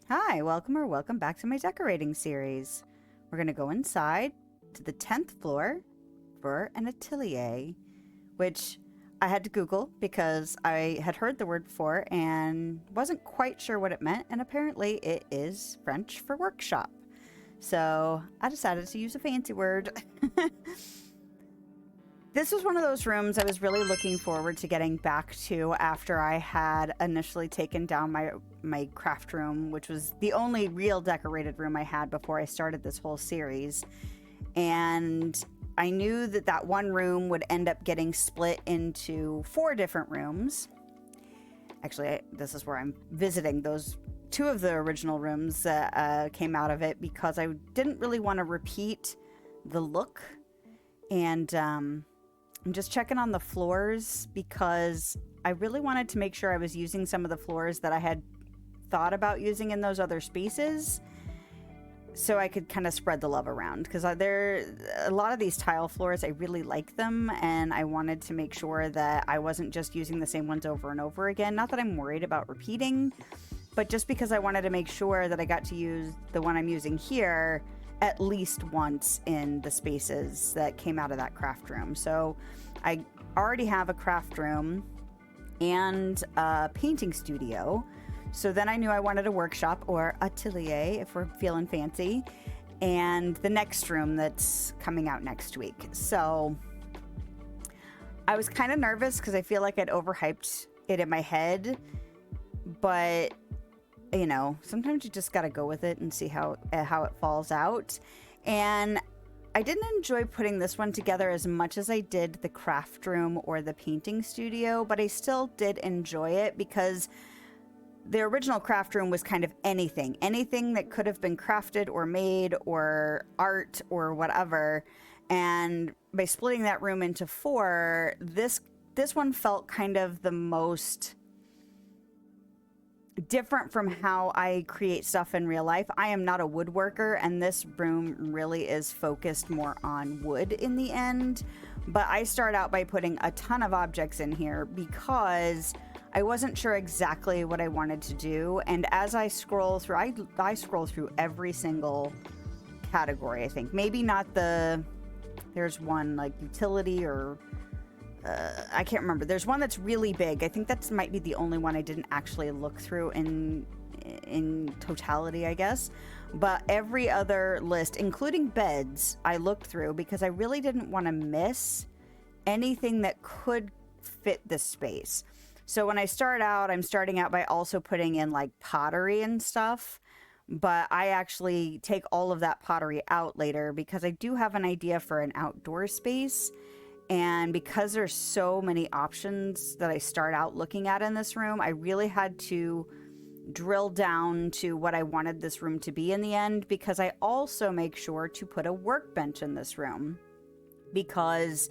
Hi, welcome back to my decorating series. We're going to go inside to the 10th floor for an atelier, which I had to Google because I had heard the word before and wasn't quite sure what it meant, and apparently it is French for workshop. So I decided to use a fancy word. This was one of those rooms I was really looking forward to getting back to after I had initially taken down my craft room, which was the only real decorated room I had before I started this whole series. And I knew that that one room would end up getting split into 4 different rooms. Actually, this is where I'm visiting those 2 of the original rooms that came out of it because I didn't really want to repeat the look. And I'm just checking on the floors because I really wanted to make sure I was using some of the floors that I had thought about using in those other spaces so I could kind of spread the love around, because there a lot of these tile floors, I really like them, and I wanted to make sure that I wasn't just using the same ones over and over again. Not that I'm worried about repeating, but just because I wanted to make sure that I got to use the one I'm using here at least once in the spaces that came out of that craft room. So I already have a craft room and a painting studio. So then I knew I wanted a workshop, or atelier if we're feeling fancy, and the next room that's coming out next week. So I was kind of nervous because I feel like I'd overhyped it in my head, but you know, sometimes you just got to go with it and see how it falls out. And I didn't enjoy putting this one together as much as I did the craft room or the painting studio, but I still did enjoy it because the original craft room was kind of anything that could have been crafted or made or art or whatever. And by splitting that room into 4, this one felt kind of the most different from how I create stuff in real life. I am not a woodworker, and this room really is focused more on wood in the end. But I start out by putting a ton of objects in here because I wasn't sure exactly what I wanted to do. And as I scroll through, I scroll through every single category, I think. Maybe not there's one like utility or I can't remember. There's one that's really big. I think that might be the only one I didn't actually look through in totality, I guess. But every other list, including beds, I looked through because I really didn't want to miss anything that could fit this space. So when I start out, I'm starting out by also putting in like pottery and stuff. But I actually take all of that pottery out later because I do have an idea for an outdoor space. And because there's so many options that I start out looking at in this room, I really had to drill down to what I wanted this room to be in the end, because I also make sure to put a workbench in this room. Because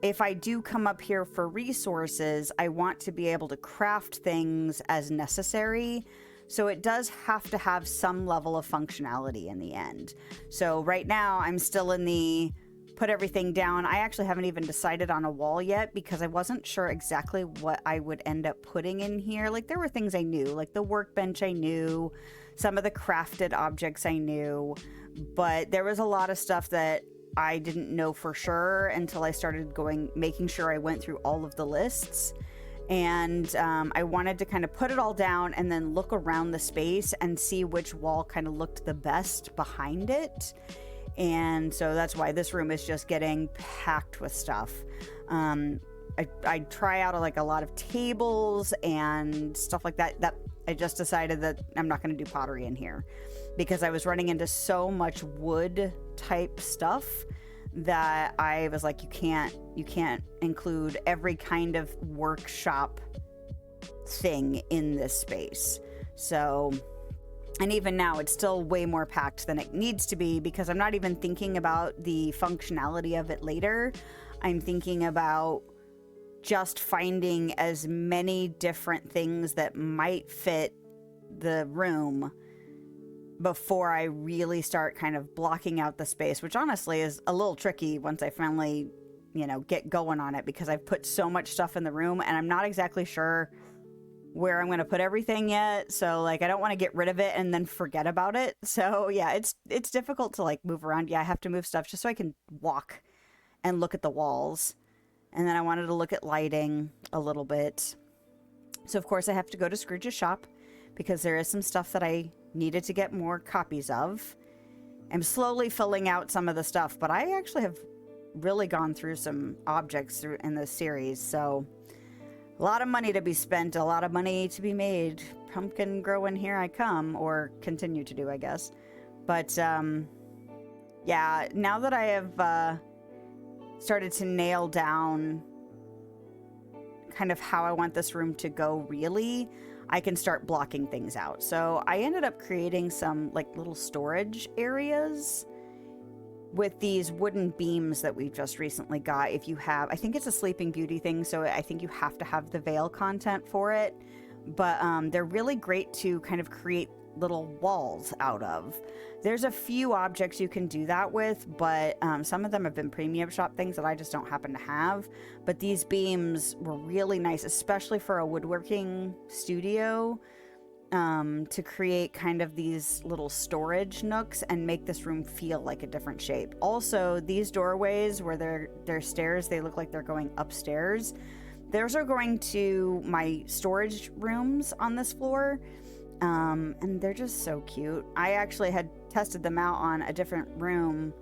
if I do come up here for resources, I want to be able to craft things as necessary. So it does have to have some level of functionality in the end. So right now I'm still in the put everything down. I actually haven't even decided on a wall yet because I wasn't sure exactly what I would end up putting in here. Like there were things I knew, like the workbench I knew, some of the crafted objects I knew, but there was a lot of stuff that I didn't know for sure until I started making sure I went through all of the lists. And I wanted to kind of put it all down and then look around the space and see which wall kind of looked the best behind it. And so that's why this room is just getting packed with stuff. I try out like a lot of tables and stuff like that. That I just decided that I'm not going to do pottery in here because I was running into so much wood type stuff that I was like, you can't include every kind of workshop thing in this space. So, and even now it's still way more packed than it needs to be because I'm not even thinking about the functionality of it later. I'm thinking about just finding as many different things that might fit the room before I really start kind of blocking out the space, which honestly is a little tricky once I finally, get going on it because I've put so much stuff in the room and I'm not exactly sure where I'm going to put everything yet. So like, I don't want to get rid of it and then forget about it. So yeah, it's difficult to like move around. Yeah, I have to move stuff just so I can walk and look at the walls. And then I wanted to look at lighting a little bit. So of course I have to go to Scrooge's shop because there is some stuff that I needed to get more copies of. I'm slowly filling out some of the stuff, but I actually have really gone through some objects in this series. So a lot of money to be spent, a lot of money to be made. Pumpkin growing, here I come, or continue to do, I guess. But yeah, now that I have started to nail down kind of how I want this room to go, really, I can start blocking things out. So I ended up creating some like little storage areas with these wooden beams that we just recently got. If you have, I think it's a Sleeping Beauty thing, so I think you have to have the veil content for it. But they're really great to kind of create little walls out of. There's a few objects you can do that with, but some of them have been premium shop things that I just don't happen to have. But these beams were really nice, especially for a woodworking studio, to create kind of these little storage nooks and make this room feel like a different shape. Also, these doorways where they're stairs, they look like they're going upstairs. Those are going to my storage rooms on this floor. And they're just so cute. I actually had tested them out on a different room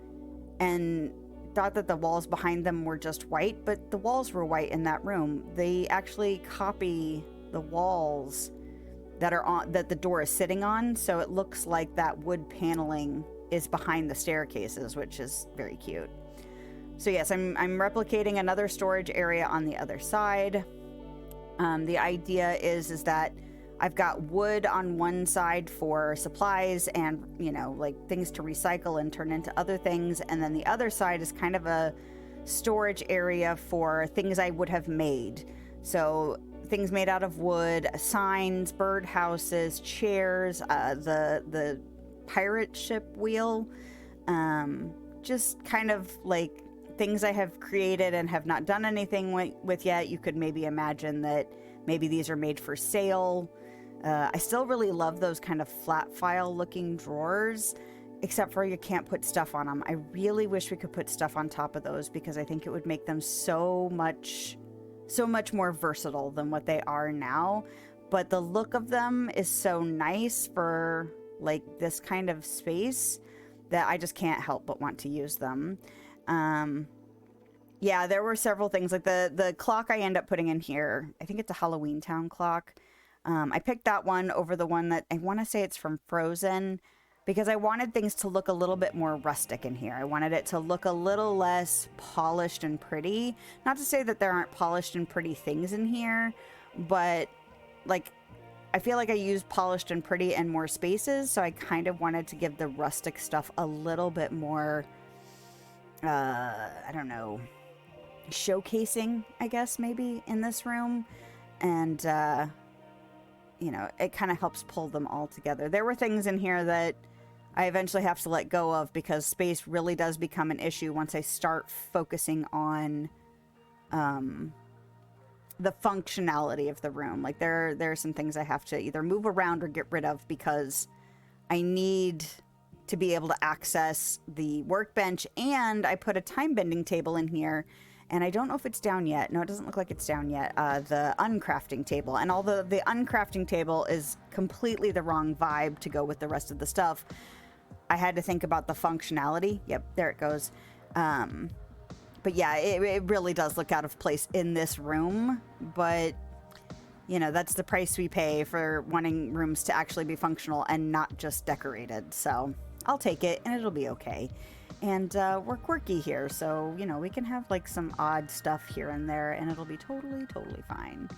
and thought that the walls behind them were just white, but the walls were white in that room. They actually copy the walls that the door is sitting on, so it looks like that wood paneling is behind the staircases, which is very cute. So yes, I'm replicating another storage area on the other side. The idea is that I've got wood on one side for supplies and, you know, like things to recycle and turn into other things. And then the other side is kind of a storage area for things I would have made. So things made out of wood, signs, bird houses, chairs, the pirate ship wheel, just kind of like things I have created and have not done anything with yet. You could maybe imagine that maybe these are made for sale. I still really love those kind of flat file looking drawers, except for you can't put stuff on them. I really wish we could put stuff on top of those because I think it would make them so much more versatile than what they are now. But the look of them is so nice for like this kind of space that I just can't help but want to use them. Yeah, there were several things like the clock I end up putting in here. I think it's a Halloween Town clock. I picked that one over the one that I want to say it's from Frozen because I wanted things to look a little bit more rustic in here. I wanted it to look a little less polished and pretty. Not to say that there aren't polished and pretty things in here, but like I feel like I used polished and pretty in more spaces, so I kind of wanted to give the rustic stuff a little bit more, I don't know, showcasing, I guess, maybe in this room. And, you know, it kind of helps pull them all together. There were things in here that I eventually have to let go of because space really does become an issue once I start focusing on the functionality of the room. Like there are some things I have to either move around or get rid of because I need to be able to access the workbench. And I put a time bending table in here. And I don't know if it's down yet. No, it doesn't look like it's down yet. The uncrafting table. And although the uncrafting table is completely the wrong vibe to go with the rest of the stuff, I had to think about the functionality. Yep, there it goes. But yeah, it really does look out of place in this room. But, you know, that's the price we pay for wanting rooms to actually be functional and not just decorated. So I'll take it and it'll be okay. And we're quirky here, so, you know, we can have, like, some odd stuff here and there, and it'll be totally fine.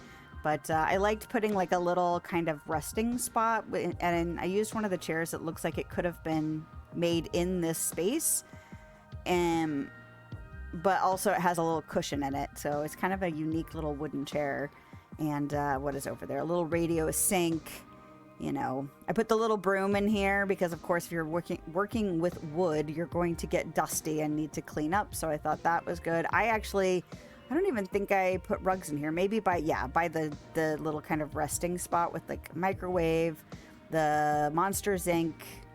But I liked putting, like, a little kind of resting spot, and I used one of the chairs that looks like it could have been made in this space. But also it has a little cushion in it, so it's kind of a unique little wooden chair. And what is over there? A little radio sink. You know, I put the little broom in here because, of course, if you're working with wood, you're going to get dusty and need to clean up. So I thought that was good. I actually I don't even think I put rugs in here. Maybe by the little kind of resting spot with like microwave, the Monsters Inc.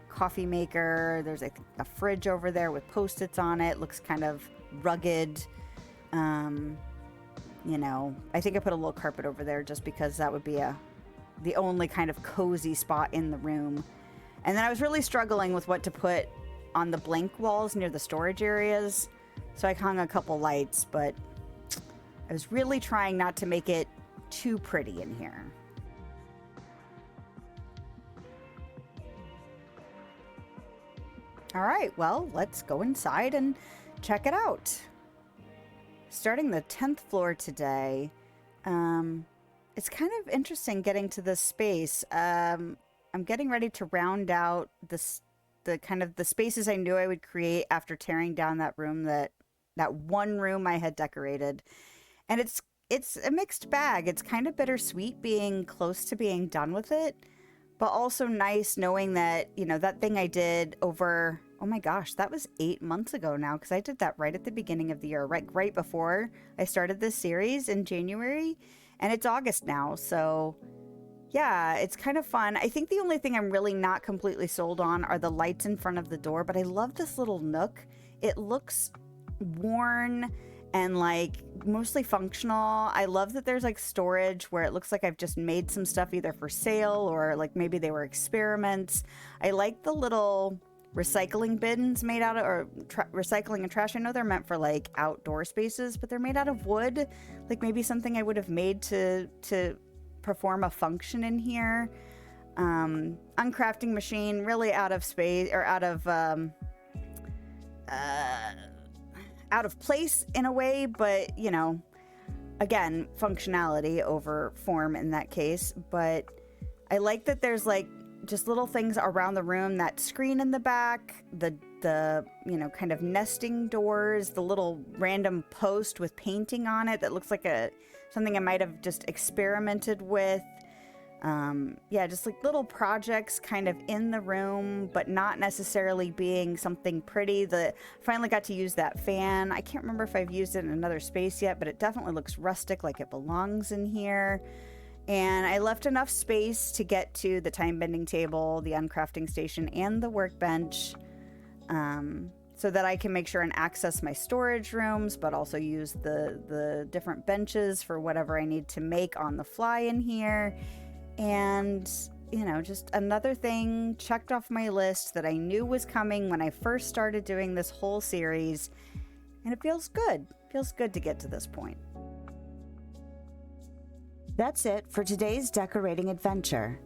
coffee maker. There's a fridge over there with Post-its on it. Looks kind of rugged. You know, I think I put a little carpet over there just because that would be the only kind of cozy spot in the room. And then I was really struggling with what to put on the blank walls near the storage areas. So I hung a couple lights, but I was really trying not to make it too pretty in here. All right, well, let's go inside and check it out. Starting the 10th floor today. It's kind of interesting getting to this space. I'm getting ready to round out the kind of the spaces I knew I would create after tearing down that room, that one room I had decorated. And it's a mixed bag. It's kind of bittersweet being close to being done with it, but also nice knowing that, you know, that thing I did over, oh my gosh, that was 8 months ago now, because I did that right at the beginning of the year, right before I started this series in January, and it's August now, so yeah, it's kind of fun. I think the only thing I'm really not completely sold on are the lights in front of the door, but I love this little nook. It looks worn and like mostly functional. I love that there's like storage where it looks like I've just made some stuff either for sale or like maybe they were experiments. I like the little recycling bins made out of, or recycling and trash. I know they're meant for like outdoor spaces, but they're made out of wood. Like maybe something I would have made to perform a function in here. Uncrafting machine, really out of space, or out of place in a way, but you know, again, functionality over form in that case. But I like that there's like just little things around the room, that screen in the back, the you know, kind of nesting doors, the little random post with painting on it that looks like something I might have just experimented with. Yeah, just like little projects kind of in the room, but not necessarily being something pretty. Finally got to use that fan. I can't remember if I've used it in another space yet, but it definitely looks rustic, like it belongs in here. And I left enough space to get to the time bending table, the uncrafting station, and the workbench, so that I can make sure and access my storage rooms, but also use the different benches for whatever I need to make on the fly in here. And, you know, just another thing checked off my list that I knew was coming when I first started doing this whole series. And it feels good. Feels good to get to this point. That's it for today's decorating adventure.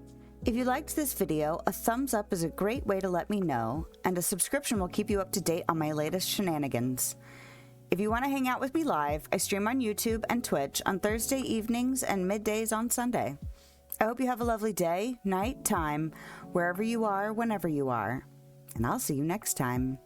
If you liked this video, a thumbs up is a great way to let me know, and a subscription will keep you up to date on my latest shenanigans. If you want to hang out with me live, I stream on YouTube and Twitch on Thursday evenings and middays on Sunday. I hope you have a lovely day, night, time, wherever you are, whenever you are, and I'll see you next time.